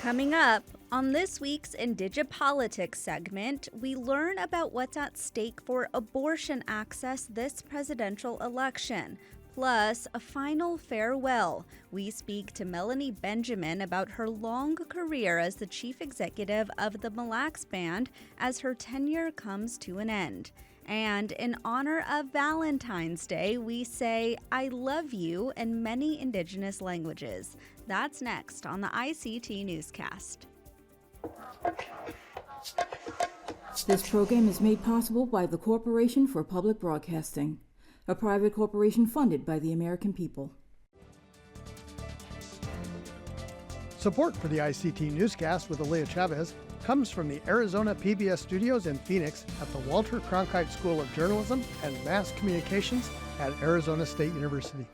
Coming up on this week's IndigiPolitics segment, we learn about what's at stake for abortion access this presidential election. Plus, a final farewell. We speak to Melanie Benjamin about her long career as the chief executive of the Mille Lacs Band as her tenure comes to an end. And in honor of Valentine's Day, we say, I love you in many Indigenous languages. That's next on the ICT Newscast. This program is made possible by the Corporation for Public Broadcasting, a private corporation funded by the American people. Support for the ICT Newscast with Aaliyah Chavez comes from the Arizona PBS studios in Phoenix at the Walter Cronkite School of Journalism and Mass Communications at Arizona State University.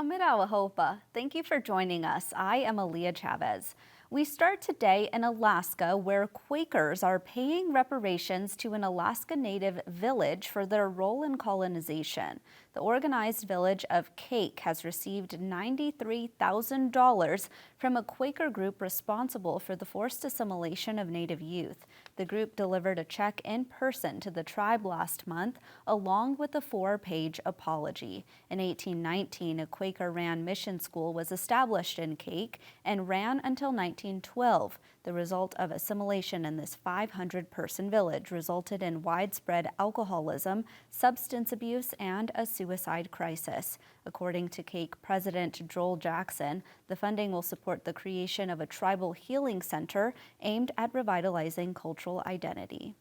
Amirawahopa, thank you for joining us. I am Aaliyah Chavez. We start today in Alaska, where Quakers are paying reparations to an Alaska Native village for their role in colonization. The organized village of Cake has received $93,000 from a Quaker group responsible for the forced assimilation of Native youth. The group delivered a check in person to the tribe last month, along with a 4-page apology. In 1819, a Quaker-ran mission school was established in Cake and ran until 1912. The result of assimilation in this 500-person village resulted in widespread alcoholism, substance abuse, and a suicide crisis. According to Cake President Joel Jackson, the funding will support the creation of a tribal healing center aimed at revitalizing cultural identity.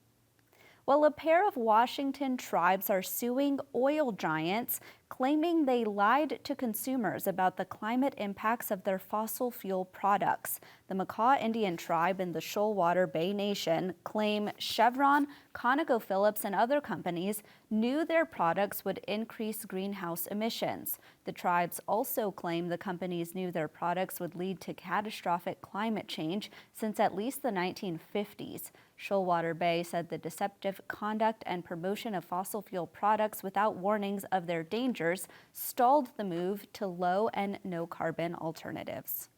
Well, a pair of Washington tribes are suing oil giants, claiming they lied to consumers about the climate impacts of their fossil fuel products. The Makah Indian tribe in the Shoalwater Bay Nation claim Chevron, ConocoPhillips, and other companies knew their products would increase greenhouse emissions. The tribes also claim the companies knew their products would lead to catastrophic climate change since at least the 1950s. Shoalwater Bay said the deceptive conduct and promotion of fossil fuel products without warnings of their dangers stalled the move to low and no carbon alternatives.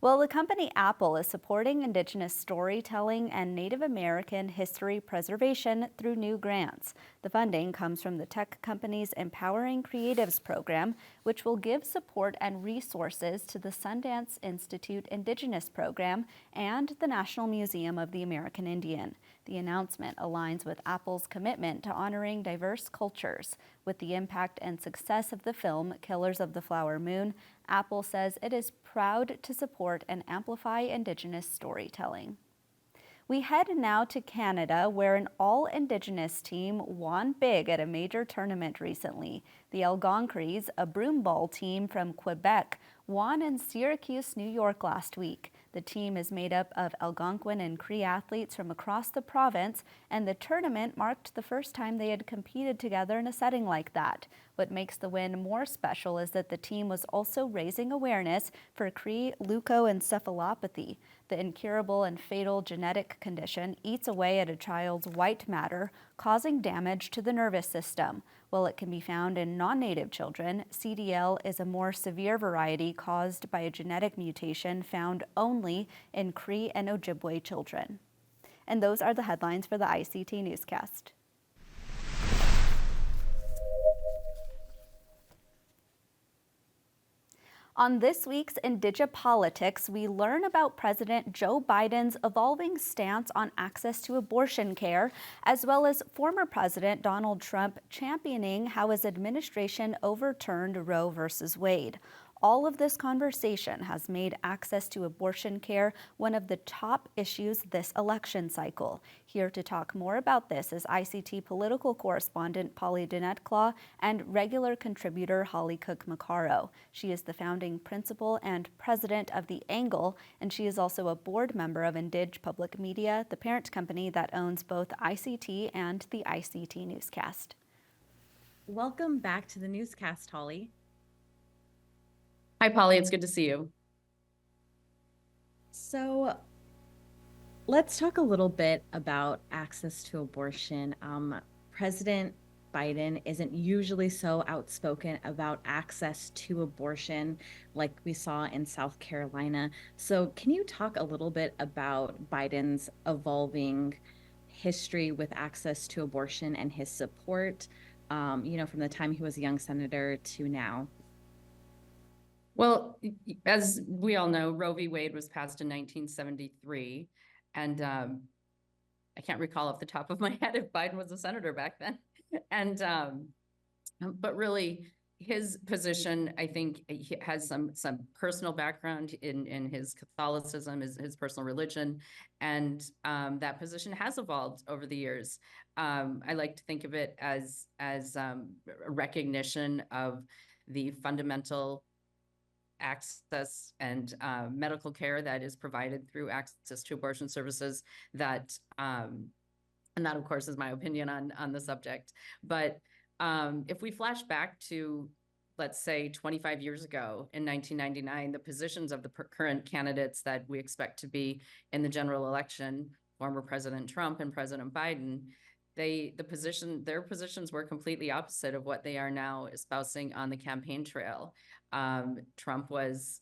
Well, the company Apple is supporting Indigenous storytelling and Native American history preservation through new grants. The funding comes from the tech company's Empowering Creatives program, which will give support and resources to the Sundance Institute Indigenous program and the National Museum of the American Indian. The announcement aligns with Apple's commitment to honoring diverse cultures. With the impact and success of the film Killers of the Flower Moon, Apple says it is proud to support and amplify Indigenous storytelling. We head now to Canada, where an all-Indigenous team won big at a major tournament recently. The Algonquins, a broomball team from Quebec, won in Syracuse, New York last week. The team is made up of Algonquin and Cree athletes from across the province, and the tournament marked the first time they had competed together in a setting like that. What makes the win more special is that the team was also raising awareness for Cree leukoencephalopathy. The incurable and fatal genetic condition eats away at a child's white matter, causing damage to the nervous system. While it can be found in non-native children, CDL is a more severe variety caused by a genetic mutation found only in Cree and Ojibwe children. And those are the headlines for the ICT Newscast. On this week's IndigiPolitics, we learn about President Joe Biden's evolving stance on access to abortion care, as well as former President Donald Trump championing how his administration overturned Roe v. Wade. All of this conversation has made access to abortion care one of the top issues this election cycle. Here to talk more about this is ICT political correspondent Polly Dinette-Claw and regular contributor Holly Cook-Macaro. She is the founding principal and president of The Angle, and she is also a board member of IndigiPolitics Media, the parent company that owns both ICT and the ICT Newscast. Welcome back to the newscast, Holly. Hi, Polly. It's good to see you. So let's talk a little bit about access to abortion. President Biden isn't usually so outspoken about access to abortion like we saw in South Carolina. So, can you talk a little bit about Biden's evolving history with access to abortion and his support, from the time he was a young senator to now? Well, as we all know, Roe v. Wade was passed in 1973. And I can't recall off the top of my head if Biden was a senator back then. And but really, his position, I think, he has some personal background in his Catholicism, his personal religion, and that position has evolved over the years. I like to think of it as a recognition of the fundamental access and medical care that is provided through access to abortion services that and that, of course, is my opinion on the subject. But if we flash back to, let's say, 25 years ago in 1999, the positions of the current candidates that we expect to be in the general election, former President Trump and President Biden, their positions were completely opposite of what they are now espousing on the campaign trail. Trump was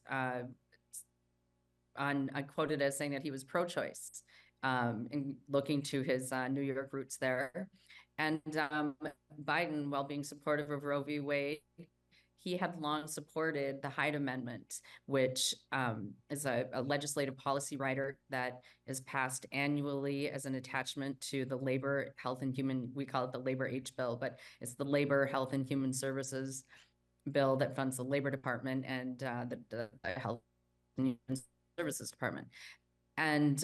quoted as saying that he was pro-choice, and looking to his New York roots there. And Biden, while being supportive of Roe v. Wade, he had long supported the Hyde Amendment, which is a legislative policy rider that is passed annually as an attachment to the Labor, Health and Human, we call it the Labor H bill, but it's the Labor, Health and Human Services bill that funds the Labor Department and the Health and Human Services Department. And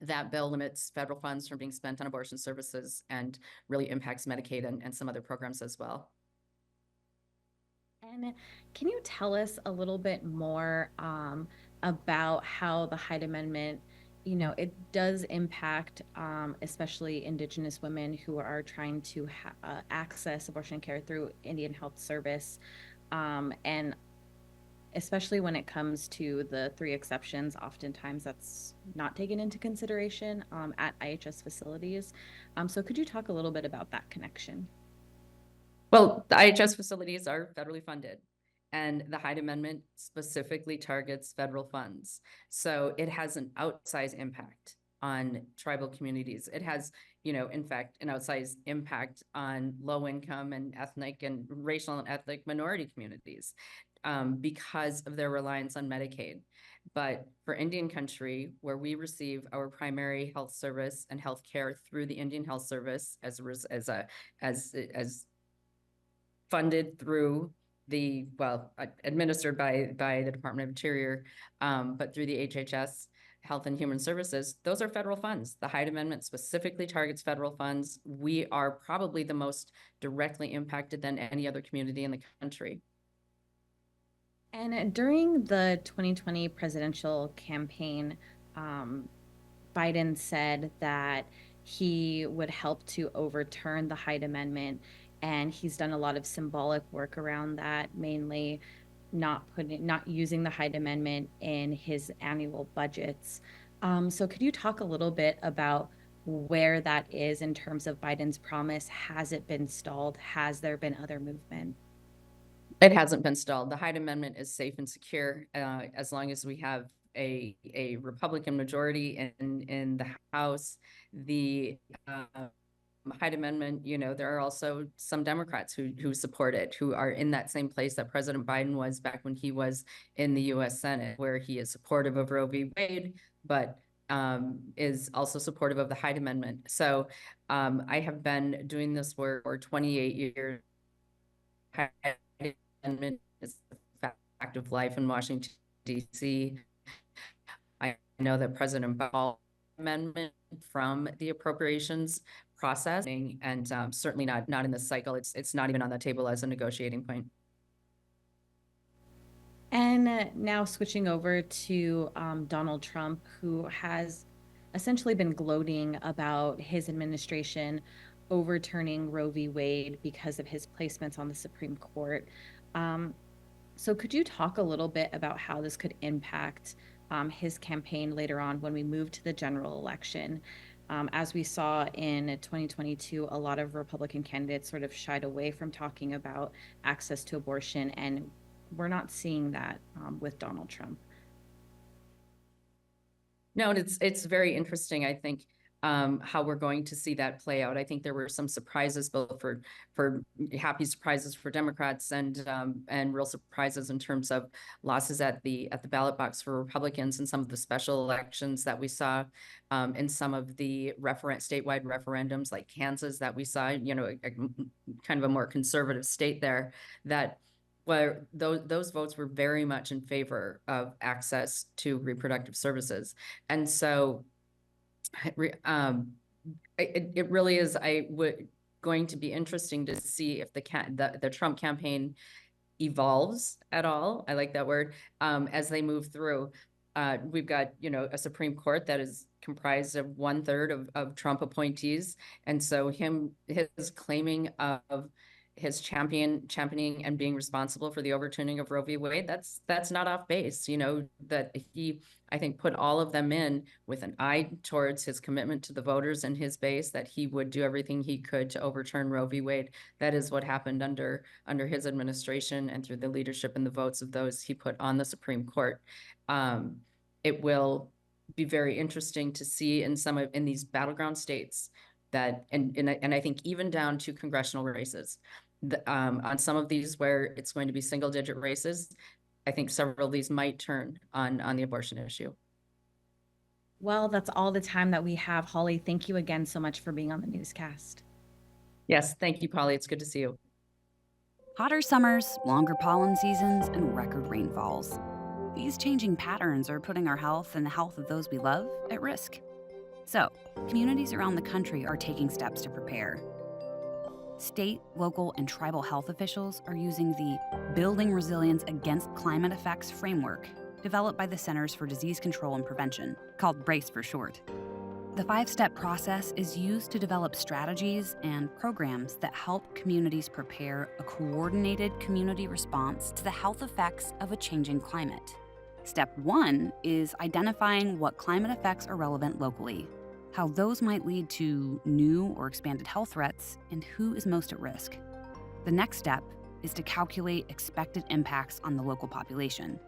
that bill limits federal funds from being spent on abortion services and really impacts Medicaid and some other programs as well. And can you tell us a little bit more about how the Hyde Amendment, it does impact especially Indigenous women who are trying to access abortion care through Indian Health Service, and especially when it comes to the 3 exceptions, oftentimes that's not taken into consideration at IHS facilities. So could you talk a little bit about that connection? Well, the IHS facilities are federally funded, and the Hyde Amendment specifically targets federal funds. So it has an outsized impact on tribal communities. It has, in fact, an outsized impact on low-income and ethnic and racial and ethnic minority communities because of their reliance on Medicaid. But for Indian country, where we receive our primary health service and health care through the Indian Health Service as funded through administered by the Department of Interior, but through the HHS, Health and Human Services, those are federal funds. The Hyde Amendment specifically targets federal funds. We are probably the most directly impacted than any other community in the country. And during the 2020 presidential campaign, Biden said that he would help to overturn the Hyde Amendment, and he's done a lot of symbolic work around that, mainly not using the Hyde Amendment in his annual budgets. So could you talk a little bit about where that is in terms of Biden's promise? Has it been stalled? Has there been other movement? It hasn't been stalled. The Hyde Amendment is safe and secure as long as we have a Republican majority in the House. The Hyde Amendment, there are also some Democrats who support it, who are in that same place that President Biden was back when he was in the U.S. Senate, where he is supportive of Roe v. Wade, but is also supportive of the Hyde Amendment. So I have been doing this work for 28 years. Amendment is a fact of life in Washington, D.C. I know that President Biden amendment from the appropriations process, and certainly not in this cycle. It's not even on the table as a negotiating point. And now switching over to Donald Trump, who has essentially been gloating about his administration overturning Roe v. Wade because of his placements on the Supreme Court. So could you talk a little bit about how this could impact his campaign later on when we move to the general election? As we saw in 2022, a lot of Republican candidates sort of shied away from talking about access to abortion, and we're not seeing that with Donald Trump. No, and it's very interesting, I think, how we're going to see that play out. I think there were some surprises, both for happy surprises for Democrats and real surprises in terms of losses at the ballot box for Republicans in some of the special elections that we saw, in some of the statewide referendums like Kansas that we saw, kind of a more conservative state there, that where those votes were very much in favor of access to reproductive services. And so it really is going to be interesting to see if the Trump campaign evolves at all. I like that word, as they move through. We've got, a Supreme Court that is comprised of 1/3 of Trump appointees. And so his claiming of his championing and being responsible for the overturning of Roe v. Wade, that's not off base. That he, I think, put all of them in with an eye towards his commitment to the voters and his base, that he would do everything he could to overturn Roe v. Wade. That is what happened under his administration and through the leadership and the votes of those he put on the Supreme Court. It will be very interesting to see in these battleground states that, and I think even down to congressional races, on some of these where it's going to be single digit races, I think several of these might turn on the abortion issue. Well, that's all the time that we have. Holly, thank you again so much for being on the newscast. Yes, thank you, Polly. It's good to see you. Hotter summers, longer pollen seasons, and record rainfalls. These changing patterns are putting our health and the health of those we love at risk. So, communities around the country are taking steps to prepare. State, local, and tribal health officials are using the Building Resilience Against Climate Effects framework developed by the Centers for Disease Control and Prevention, called BRACE for short. The 5-step process is used to develop strategies and programs that help communities prepare a coordinated community response to the health effects of a changing climate. Step 1 is identifying what climate effects are relevant locally, how those might lead to new or expanded health threats, and who is most at risk. The next step is to calculate expected impacts on the local population,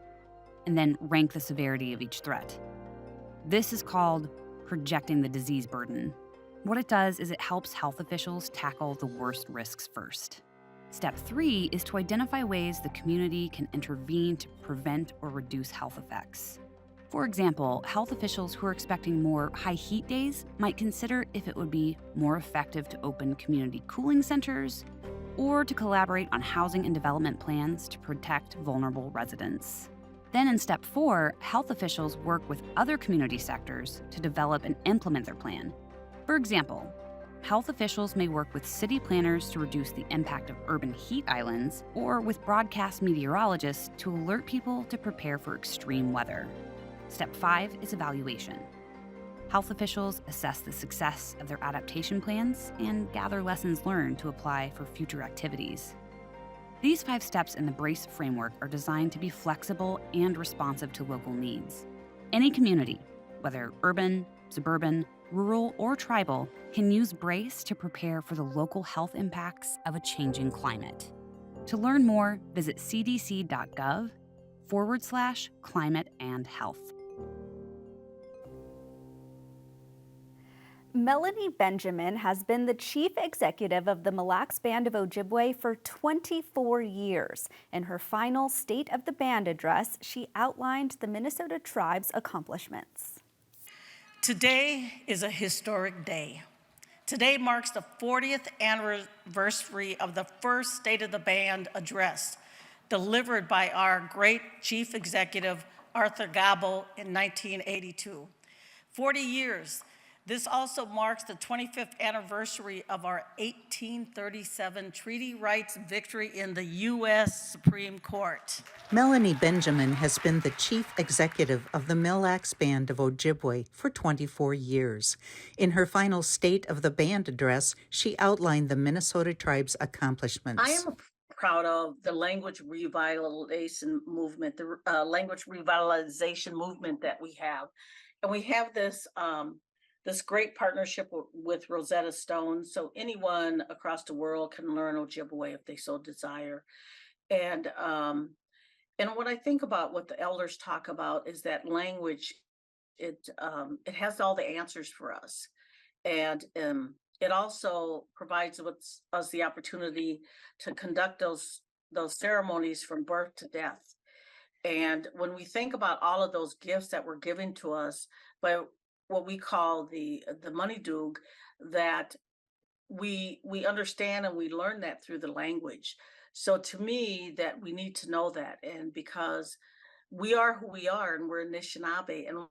and then rank the severity of each threat. This is called projecting the disease burden. What it does is it helps health officials tackle the worst risks first. Step 3 is to identify ways the community can intervene to prevent or reduce health effects. For example, health officials who are expecting more high heat days might consider if it would be more effective to open community cooling centers or to collaborate on housing and development plans to protect vulnerable residents. Then in step 4, health officials work with other community sectors to develop and implement their plan. For example, health officials may work with city planners to reduce the impact of urban heat islands or with broadcast meteorologists to alert people to prepare for extreme weather. Step 5 is evaluation. Health officials assess the success of their adaptation plans and gather lessons learned to apply for future activities. These 5 steps in the BRACE framework are designed to be flexible and responsive to local needs. Any community, whether urban, suburban, rural, or tribal, can use BRACE to prepare for the local health impacts of a changing climate. To learn more, visit cdc.gov/climate and health. Melanie Benjamin has been the chief executive of the Mille Lacs Band of Ojibwe for 24 years. In her final State of the Band address, she outlined the Minnesota tribe's accomplishments. Today is a historic day. Today marks the 40th anniversary of the first State of the Band address, delivered by our great chief executive, Arthur Gabo, in 1982. 40 years. This also marks the 25th anniversary of our 1837 treaty rights victory in the U.S. Supreme Court. Melanie Benjamin has been the chief executive of the Mille Lacs Band of Ojibwe for 24 years. In her final State of the Band address, she outlined the Minnesota tribe's accomplishments. I am proud of the language revitalization movement that we have. And we have this great partnership with Rosetta Stone. So anyone across the world can learn Ojibwe if they so desire. And what I think about what the elders talk about is that language, it has all the answers for us. And it also provides us the opportunity to conduct those ceremonies from birth to death. And when we think about all of those gifts that were given to us by what we call the money doog, that we understand and we learn that through the language. So to me, that we need to know that, and because we are who we are, and we're Anishinaabe, and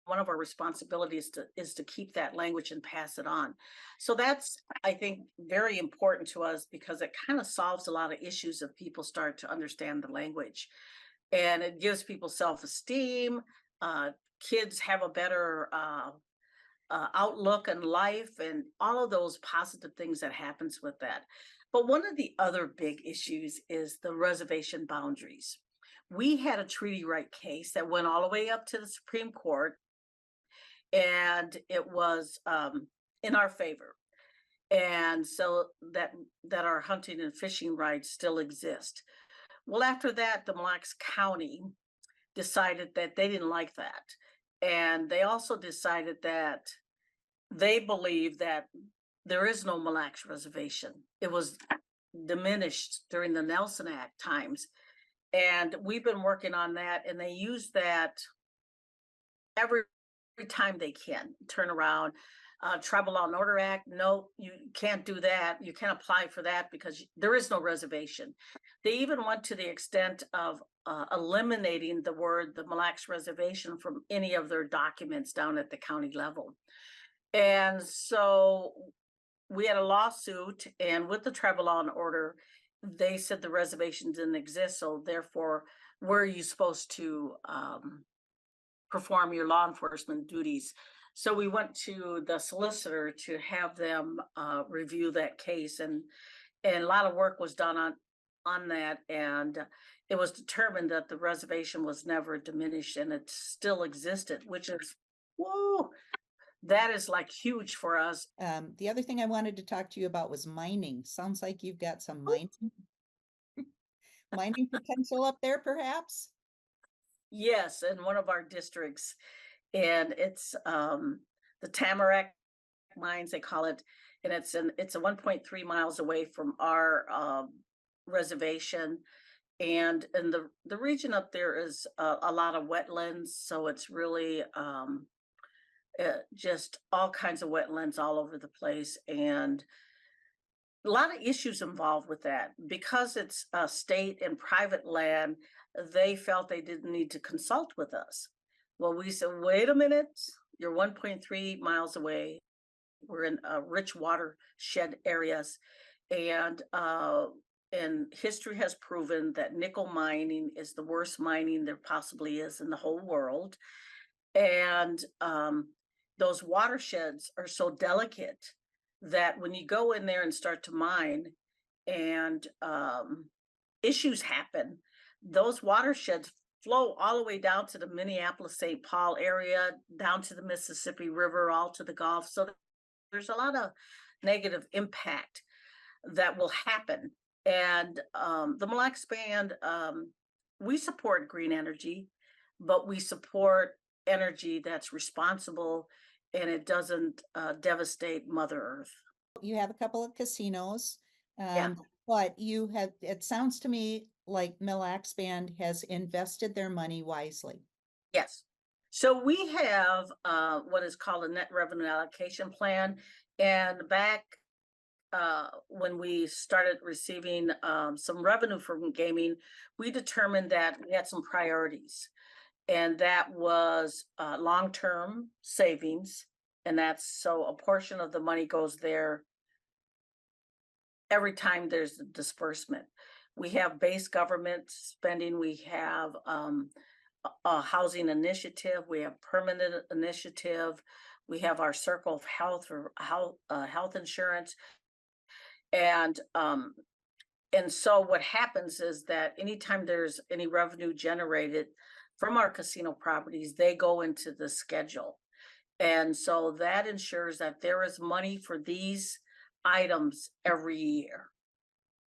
one of our responsibilities is to keep that language and pass it on. So that's, I think, very important to us, because it kind of solves a lot of issues if people start to understand the language, and it gives people self-esteem. Kids have a better outlook in life, and all of those positive things that happens with that. But one of the other big issues is the reservation boundaries. We had a treaty right case that went all the way up to the Supreme Court, and it was in our favor. And so that our hunting and fishing rights still exist. Well, after that, the Mille Lacs County decided that they didn't like that. And they also decided that they believe that there is no Mille Lacs reservation. It was diminished during the Nelson Act times. And we've been working on that, and they use that every time they can turn around. Tribal Law and Order Act, no, you can't do that. You can't apply for that because there is no reservation. They even went to the extent of eliminating the Mille Lacs reservation from any of their documents down at the county level. And so we had a lawsuit, and with the Tribal Law and Order, they said the reservation didn't exist. So therefore, where are you supposed to perform your law enforcement duties? So we went to the solicitor to have them review that case, and a lot of work was done on that, and it was determined that the reservation was never diminished, and it still existed, which is, whoa, that is like huge for us. The other thing I wanted to talk to you about was mining. Sounds like you've got some mining potential up there, perhaps? Yes, in one of our districts, and it's the Tamarack mines, they call it, and it's a 1.3 miles away from our reservation. And in the region up there is a lot of wetlands, so it's really just all kinds of wetlands all over the place, and a lot of issues involved with that. Because it's state and private land, they felt they didn't need to consult with us. Well, we said, wait a minute, you're 1.3 miles away. We're in rich watershed areas, and history has proven that nickel mining is the worst mining there possibly is in the whole world. And those watersheds are so delicate that when you go in there and start to mine, and issues happen, those watersheds flow all the way down to the Minneapolis-St. Paul area, down to the Mississippi River, all to the Gulf. So there's a lot of negative impact that will happen. And the Mille Lacs Band, we support green energy, but we support energy that's responsible, and it doesn't devastate Mother Earth. You have a couple of casinos, Yeah. but it sounds to me like Mille Lacs Band has invested their money wisely. Yes. So we have what is called a net revenue allocation plan. And back when we started receiving some revenue from gaming, we determined that we had some priorities. And that was long-term savings. And that's so a portion of the money goes there every time there's a disbursement. We have base government spending. We have a housing initiative. We have permanent initiative. We have our circle of health for health insurance. And And so what happens is that anytime there's any revenue generated from our casino properties, they go into the schedule. And so that ensures that there is money for these items every year.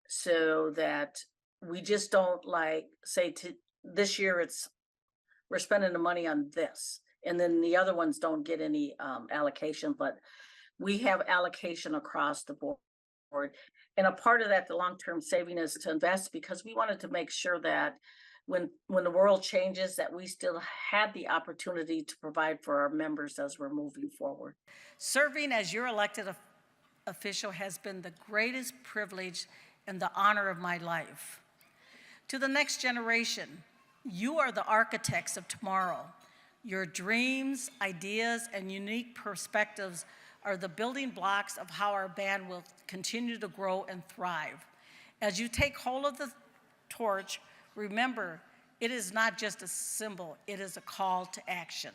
So that we just don't like say to this year we're spending the money on this, and then the other ones don't get any allocation, but we have allocation across the board. And a part of that, the long-term saving, is to invest, because we wanted to make sure that when the world changes, that we still had the opportunity to provide for our members as we're moving forward. Serving as your elected official has been the greatest privilege and the honor of my life. To the next generation, you are the architects of tomorrow. Your dreams, ideas, and unique perspectives are the building blocks of how our band will continue to grow and thrive. As you take hold of the torch, remember, it is not just a symbol, it is a call to action.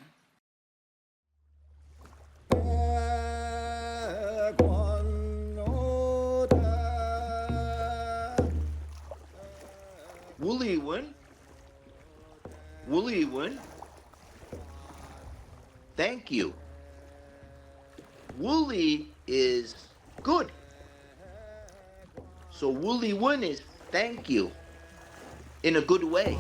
Woolly, thank you. Woolly is good. So Woolly Win is thank you in a good way.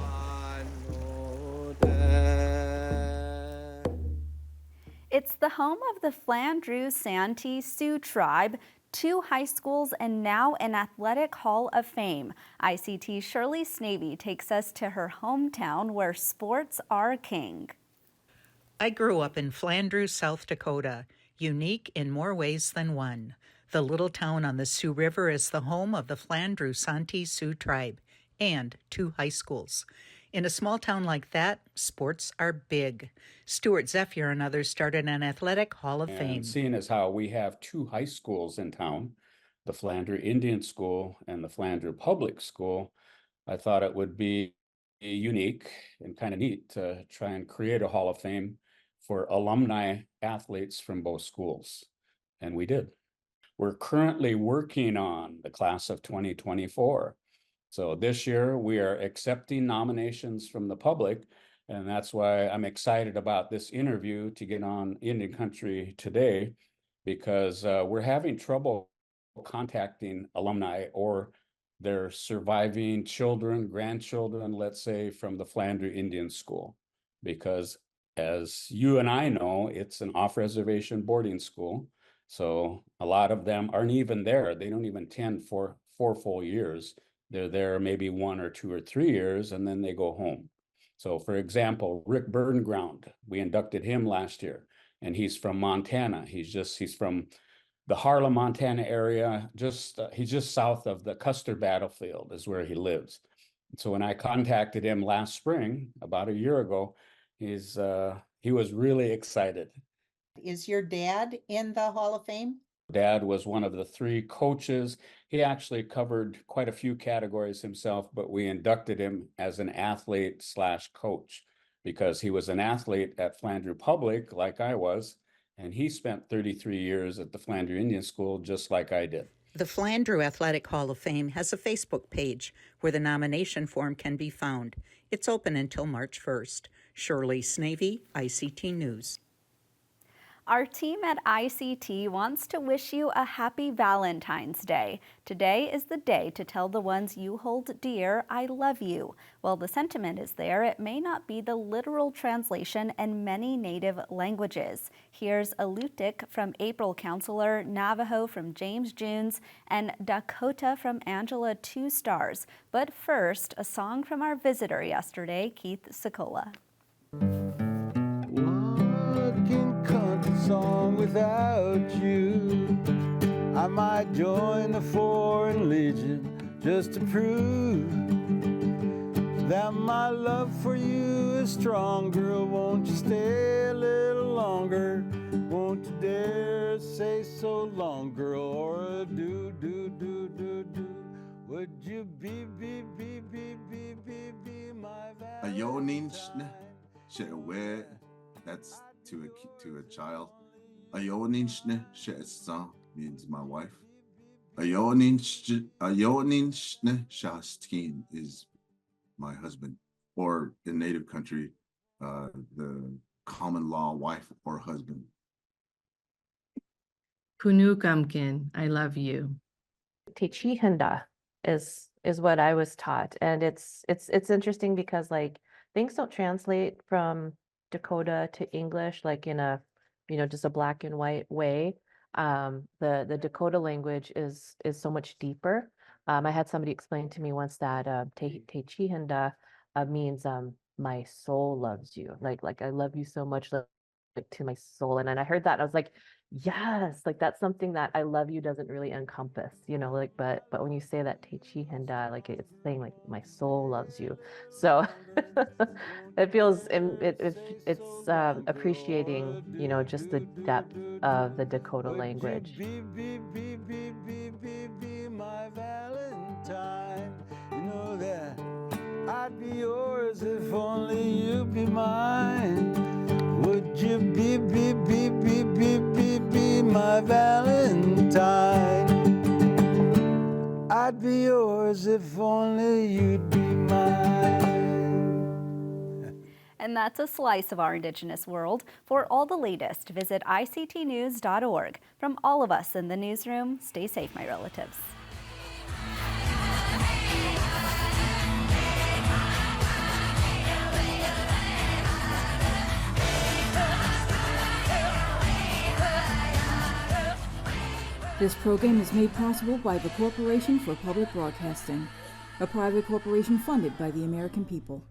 It's the home of the Flander Santee Sioux tribe, 2 high schools, and now an athletic hall of fame. ICT Shirley Snavy takes us to her hometown where sports are king. I grew up in Flander, South Dakota, unique in more ways than one. The little town on the Sioux River is the home of the Flander Santee Sioux tribe and 2 high schools. In a small town like that, sports are big. Stuart Zephyr and others started an athletic hall of fame. Seeing as how we have 2 high schools in town, the Flander Indian School and the Flander Public School, I thought it would be unique and kind of neat to try and create a hall of fame for alumni athletes from both schools. And we did. We're currently working on the class of 2024. So this year we are accepting nominations from the public, and that's why I'm excited about this interview to get on Indian Country today, because we're having trouble contacting alumni or their surviving children, grandchildren, let's say, from the Flander Indian School, because as you and I know, it's an off-reservation boarding school. So a lot of them aren't even there. They don't even attend for 4 full years. They're there maybe 1 or 2 or 3 years, and then they go home. So for example, Rick Burnground, we inducted him last year, and he's from Montana. He's from the Harlem, Montana area. He's just south of the Custer battlefield is where he lives. So when I contacted him last spring, about a year ago, he was really excited. Is your dad in the Hall of Fame? Dad was one of the 3 coaches. He actually covered quite a few categories himself, but we inducted him as an athlete/coach because he was an athlete at Flander Public, like I was, and he spent 33 years at the Flander Indian School, just like I did. The Flander Athletic Hall of Fame has a Facebook page where the nomination form can be found. It's open until March 1st. Shirley Snavy, ICT News. Our team at ICT wants to wish you a happy Valentine's Day. Today is the day to tell the ones you hold dear, I love you. While the sentiment is there, it may not be the literal translation in many native languages. Here's Alutiiq from April Counselor, Navajo from James Junes, and Dakota from Angela 2 Stars. But first, a song from our visitor yesterday, Keith Sikola. Song without you, I might join the Foreign Legion just to prove that my love for you is strong. Girl, won't you stay a little longer? Won't you dare say so long, girl, or do would you be my Valentine? That's to a child. Ayoninshne she'etsa means my wife. Shaskin is my husband, or in native country, the common law wife or husband. Punukamkin, I love you. Techihanda is what I was taught, and it's interesting because like things don't translate from Dakota to English like in a just a black and white way. The Dakota language is so much deeper. I had somebody explain to me once that Techihanda means my soul loves you, like I love you so much, like to my soul. And then I heard that and I was like, yes, like that's something that I love you doesn't really encompass, like, but when you say that Techihanda, like it's saying like my soul loves you. So it feels it's appreciating, just the depth of the Dakota language. My Valentine, you know that I'd be yours if only you'd be mine. Would you be my Valentine? I'd be yours if only you'd be mine. And that's a slice of our Indigenous world. For all the latest, visit ictnews.org. From all of us in the newsroom, stay safe, my relatives. This program is made possible by the Corporation for Public Broadcasting, a private corporation funded by the American people.